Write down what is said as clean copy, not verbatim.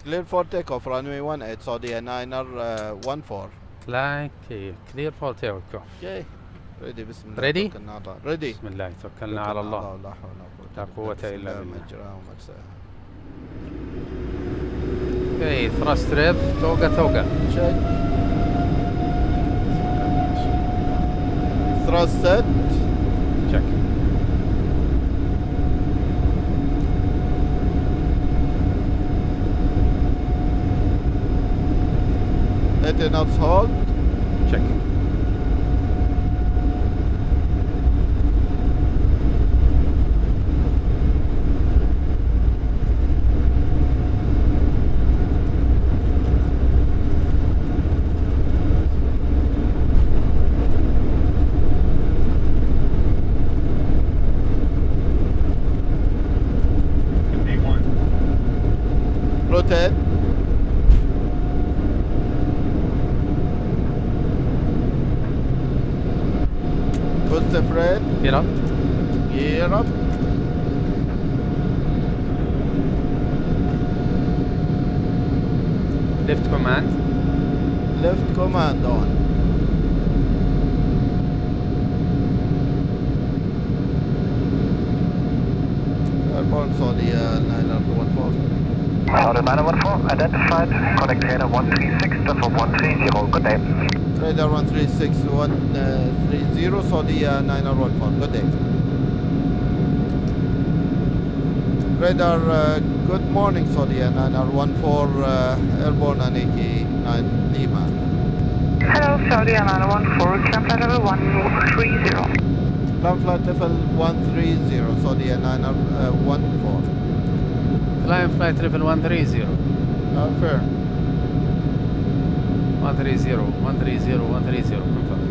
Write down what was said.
Clear for takeoff, runway 18, Saudia Niner 14. Fly clear for takeoff. Okay. Ready, بسم الله. Ready? توكلنا على الله. Ready. بسم الله توكلنا على الله. لا حول لا قوة بسم إلا الله بالله. مجراه ومرساه. Okay, thrust rev, توقع. Check. Thrust set. Check. 80 knots hold. Check. Rotate. Put the freight. Get up. Gear up. Lift command. Left command on. Airborne Saudia Niner 14. Saudia 914, identified, connect radar 136, Delta 130, good day. Radar 136-130, Saudia Niner 14. Good day. Radar, good morning, Saudia Niner 14, airborne on 89 Lima. Hello, Saudi Niner 14, climb flight level 130. Climb flight level 130, Saudia Niner 14. Climb flight level 130. Fair. 130, 130, 130, confirm.